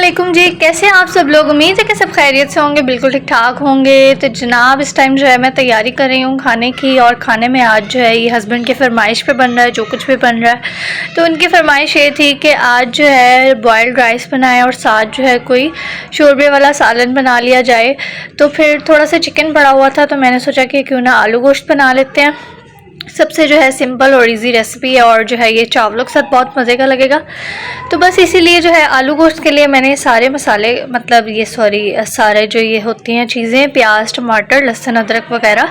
अस्सलामुअलैकुम जी, कैसे हैं आप सब लोग। उम्मीद है कि सब खैरियत से होंगे, बिल्कुल ठीक ठाक होंगे। तो जनाब इस टाइम जो है मैं तैयारी कर रही हूँ खाने की, और खाने में आज जो है ये हस्बैंड की फरमाइश पे बन रहा है, जो कुछ भी बन रहा है। तो उनकी फरमाइश ये थी कि आज जो है बॉयल्ड राइस बनाएं और साथ जो है कोई शोरबे वाला सालन बना लिया जाए। तो फिर थोड़ा सा चिकन पड़ा हुआ था, तो मैंने सोचा कि क्यों ना आलू गोश्त बना लेते हैं। सबसे जो है सिंपल और इजी रेसिपी है, और जो है ये चावलों के साथ बहुत मज़े का लगेगा। तो बस इसीलिए जो है आलू गोश्त के लिए मैंने सारे मसाले, मतलब ये सारे जो ये होती हैं चीज़ें, प्याज, टमाटर, लहसुन, अदरक वगैरह,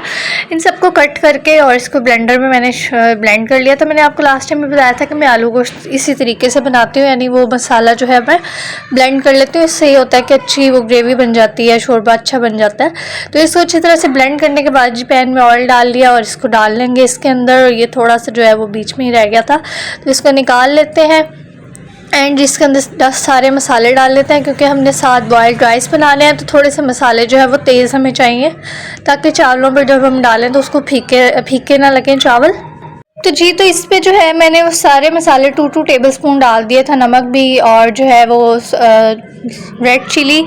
इन सबको कट करके और इसको ब्लेंडर में मैंने ब्लेंड कर लिया था। मैंने आपको लास्ट टाइम में बताया था कि मैं आलू गोश्त इसी तरीके से बनाती हूँ, यानी वो मसाला जो है मैं ब्लेंड कर लेती हूँ। इससे ये होता है कि अच्छी वो ग्रेवी बन जाती है, शोरबा अच्छा बन जाता है। तो इसको अच्छी तरह से ब्लेंड करने के बाद जी पैन में ऑयल डाल लिया और इसको डाल लेंगे इसके अंदर। ये थोड़ा सा जो है वो बीच में ही रह गया था, तो इसको निकाल लेते हैं। एंड इसके अंदर 10 सारे मसाले डाल लेते हैं, क्योंकि हमने साथ बॉयल्ड राइस बनाने हैं, तो थोड़े से मसाले जो है वो तेज़ हमें चाहिए, ताकि चावलों पर जब हम डालें तो उसको फीके ना लगें चावल। तो जी, तो इस पे जो है मैंने वो सारे मसाले 2 टेबलस्पून डाल दिए था, नमक भी, और जो है वो रेड चिली,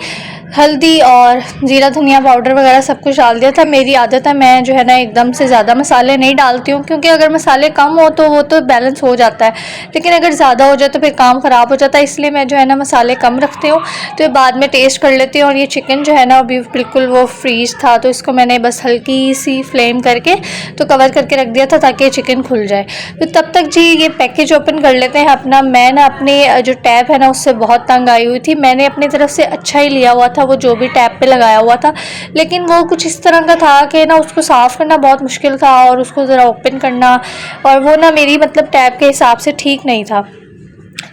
हल्दी और ज़ीरा धनिया पाउडर वगैरह सब कुछ डाल दिया था। मेरी आदत है, मैं जो है ना एकदम से ज़्यादा मसाले नहीं डालती हूँ, क्योंकि अगर मसाले कम हो तो वो तो बैलेंस हो जाता है, लेकिन अगर ज़्यादा हो जाए तो फिर काम ख़राब हो जाता है। इसलिए मैं जो है ना मसाले कम रखती हूँ। तो ये बाद में टेस्ट कर लेती हूँ। और ये चिकन जो है ना अभी बिल्कुल वो फ्रीज था, तो इसको मैंने बस हल्की सी फ्लेम करके तो कवर करके रख दिया था, ताकि चिकन खुल जाए। तो तब तक जी ये पैकेज ओपन कर लेते हैं अपना। मैं ना अपने जो टैप है ना उससे बहुत तंग आई हुई थी। मैंने अपनी तरफ से अच्छा ही लिया हुआ था, वो जो भी टैप पे लगाया हुआ था, लेकिन वो कुछ इस तरह का था कि ना उसको साफ़ करना बहुत मुश्किल था, और उसको ज़रा ओपन करना, और वो ना मेरी मतलब टैप के हिसाब से ठीक नहीं था।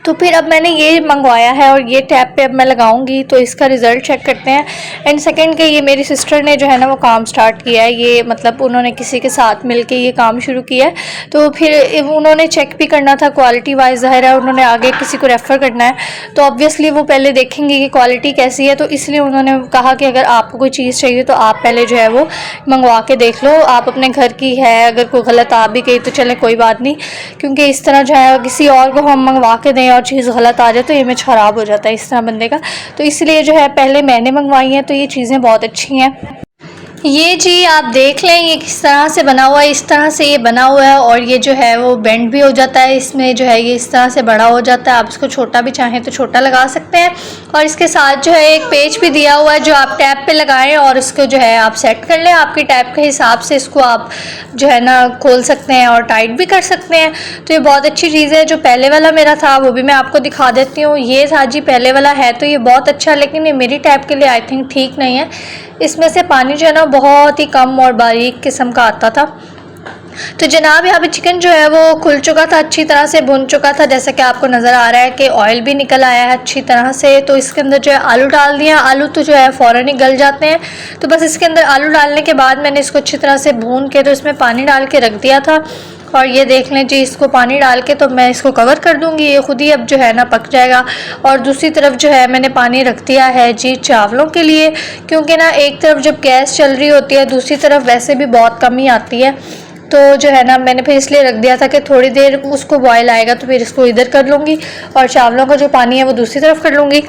तो फिर अब मैंने ये मंगवाया है, और ये टैप पे अब मैं लगाऊंगी, तो इसका रिज़ल्ट चेक करते हैं। एंड सेकंड के ये मेरी सिस्टर ने जो है ना वो काम स्टार्ट किया है, ये मतलब उन्होंने किसी के साथ मिलके ये काम शुरू किया है। तो फिर उन्होंने चेक भी करना था क्वालिटी वाइज, ज़ाहिर है उन्होंने आगे किसी को रेफ़र करना है, तो ऑब्वियसली वो पहले देखेंगे कि क्वालिटी कैसी है। तो इसलिए उन्होंने कहा कि अगर आपको कोई चीज़ चाहिए तो आप पहले जो है वो मंगवा के देख लो, आप अपने घर की है, अगर कोई गलत आ भी गई तो चले कोई बात नहीं, क्योंकि इस तरह जो है किसी और को हम मंगवा के दें और चीज़ गलत आ जाए तो इमेज ख़राब हो जाता है इस तरह बंदे का। तो इसलिए जो है पहले मैंने मंगवाई हैं, तो ये चीज़ें बहुत अच्छी हैं। ये जी आप देख लें ये किस तरह से बना हुआ है, इस तरह से ये बना हुआ है, और ये जो है वो बेंड भी हो जाता है, इसमें जो है ये इस तरह से बड़ा हो जाता है। आप इसको छोटा भी चाहें तो छोटा लगा सकते हैं। और इसके साथ जो है एक पेज भी दिया हुआ है, जो आप टैप पे लगाएं और इसको जो है आप सेट कर लें आपके टैप के हिसाब से। इसको आप जो है ना खोल सकते हैं और टाइट भी कर सकते हैं। तो ये बहुत अच्छी चीज़ है। जो पहले वाला मेरा था वो भी मैं आपको दिखा देती हूँ। ये था जी पहले वाला, है तो ये बहुत अच्छा, लेकिन ये मेरी टैप के लिए आई थिंक ठीक नहीं है। इसमें से पानी जो है ना बहुत ही कम और बारीक किस्म का आता था। तो जनाब यहाँ पे चिकन जो है वो खुल चुका था, अच्छी तरह से भुन चुका था, जैसा कि आपको नज़र आ रहा है कि ऑयल भी निकल आया है अच्छी तरह से। तो इसके अंदर जो है आलू डाल दिया। आलू तो जो है फ़ौरन ही गल जाते हैं, तो बस इसके अंदर आलू डालने के बाद मैंने इसको अच्छी तरह से भून के तो इसमें पानी डाल के रख दिया था। और ये देख लें जी, इसको पानी डाल के तो मैं इसको कवर कर दूंगी, ये खुद ही अब जो है ना पक जाएगा। और दूसरी तरफ जो है मैंने पानी रख दिया है जी चावलों के लिए, क्योंकि ना एक तरफ जब गैस चल रही होती है, दूसरी तरफ वैसे भी बहुत कमी आती है। तो जो है ना मैंने फिर इसलिए रख दिया था कि थोड़ी देर उसको बॉयल आएगा तो फिर इसको इधर कर लूँगी, और चावलों का जो पानी है वो दूसरी तरफ कर लूँगी।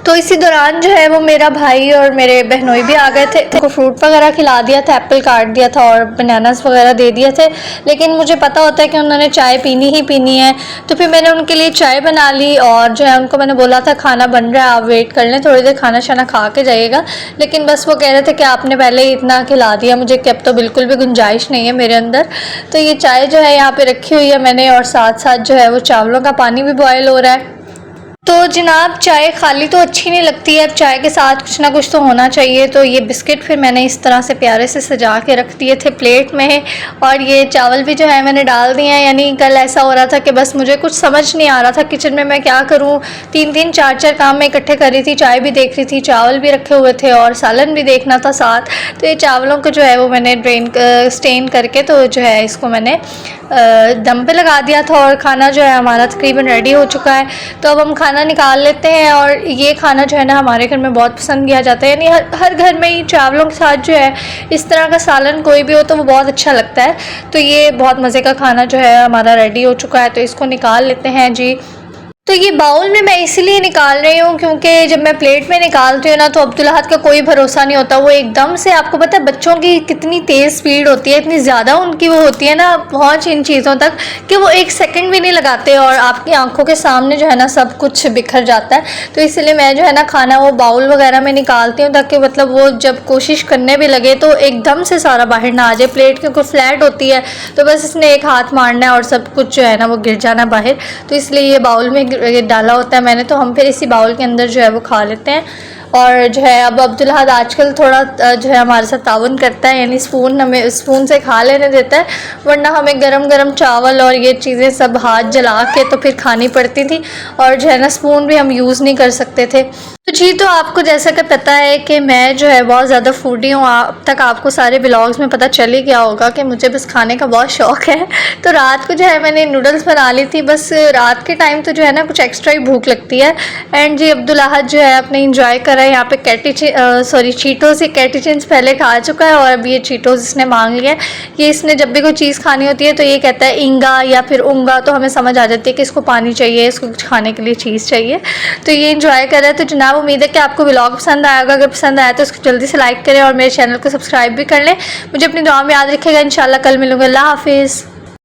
तो इसी दौरान जो है वो मेरा भाई और मेरे बहनोई भी आ गए थे, उनको फ्रूट वगैरह खिला दिया था, एप्पल काट दिया था और बनानास वगैरह दे दिए थे। लेकिन मुझे पता होता है कि उन्होंने चाय पीनी ही पीनी है, तो फिर मैंने उनके लिए चाय बना ली। और जो है उनको मैंने बोला था खाना बन रहा है, आप वेट कर लें, थोड़ी देर खाना शाना खा के जाइएगा। लेकिन बस वो कह रहे थे कि आपने पहले ही इतना खिला दिया मुझे कि अब तो बिल्कुल भी गुंजाइश नहीं है मेरे अंदर। तो ये चाय जो है यहाँ पर रखी हुई है मैंने, और साथ साथ जो है वो चावलों का पानी भी बॉयल हो रहा है। तो जनाब चाय खाली तो अच्छी नहीं लगती है, अब चाय के साथ कुछ ना कुछ तो होना चाहिए। तो ये बिस्किट फिर मैंने इस तरह से प्यारे से सजा के रख दिए थे प्लेट में, और ये चावल भी जो है मैंने डाल दिए हैं। यानी कल ऐसा हो रहा था कि बस मुझे कुछ समझ नहीं आ रहा था किचन में मैं क्या करूं, 3 4 काम मैं इकट्ठे कर रही थी, चाय भी देख रही थी, चावल भी रखे हुए थे और सालन भी देखना था साथ। तो ये चावलों को जो है वो मैंने स्टेन करके तो जो है इसको मैंने दम पे लगा दिया था, और खाना जो है हमारा तकरीबन रेडी हो चुका है। तो अब हम खाना निकाल लेते हैं। और ये खाना जो है ना हमारे घर में बहुत पसंद किया जाता है, यानी हर घर में ही चावलों के साथ जो है इस तरह का सालन कोई भी हो तो वो बहुत अच्छा लगता है। तो ये बहुत मज़े का खाना जो है हमारा रेडी हो चुका है, तो इसको निकाल लेते हैं जी। तो ये बाउल में मैं इसीलिए निकाल रही हूँ क्योंकि जब मैं प्लेट में निकालती हूँ ना तो अब्दुल्लाहद का कोई भरोसा नहीं होता। वो एकदम से, आपको पता है बच्चों की कितनी तेज़ स्पीड होती है, इतनी ज़्यादा उनकी वो होती है ना पहुँच इन चीज़ों तक कि वो एक सेकंड भी नहीं लगाते और आपकी आंखों के सामने जो है ना सब कुछ बिखर जाता है। तो इसलिए मैं जो है ना खाना वो बाउल वगैरह में निकालती हूँ ताकि मतलब वो जब कोशिश करने भी लगे तो एकदम से सारा बाहर ना आ जाए। प्लेट क्योंकि फ्लैट होती है तो बस इसने एक हाथ मारना है और सब कुछ जो है ना वो गिर जाना बाहर। तो इसलिए ये बाउल में ये डाला होता है मैंने, तो हम फिर इसी बाउल के अंदर जो है वो खा लेते हैं। और जो है अब अब्दुल्लाहद आजकल थोड़ा जो है हमारे साथ ताउन करता है, यानी हमें स्पून से खा लेने देता है, वरना हमें गरम गरम चावल और ये चीज़ें सब हाथ जला के तो फिर खानी पड़ती थी और जो है ना स्पून भी हम यूज़ नहीं कर सकते थे। तो जी, तो आपको जैसा कि पता है कि मैं जो है बहुत ज़्यादा फूडी हूँ। अब तक आपको सारे ब्लॉग्स में पता चल ही गया होगा कि मुझे बस खाने का बहुत शौक़ है। तो रात को जो है मैंने नूडल्स बना ली थी। बस रात के टाइम तो जो है ना कुछ एक्स्ट्रा ही भूख लगती है। एंड जी अब्दुल्लाहद जो है अपने इंजॉय कर रहा है यहाँ पे चीटोस। ये कैटीचिंस पहले खा चुका है और अब ये चीटोस इसने मांग लिया है। ये इसने जब भी कोई चीज़ खानी होती है तो ये कहता है इंगा या फिर उंगा, तो हमें समझ आ जाती है कि इसको पानी चाहिए, इसको कुछ खाने के लिए चीज़ चाहिए। तो ये इंजॉय कर रहा है। तो जनाब उम्मीद है कि आपको व्लॉग पसंद आएगा। अगर पसंद आया तो उसको जल्दी से लाइक करें और मेरे चैनल को सब्सक्राइब भी कर लें। मुझे अपनी दुआ में याद रखिएगा। इंशाल्लाह कल मिलूँगा। अल्लाह हाफिज़।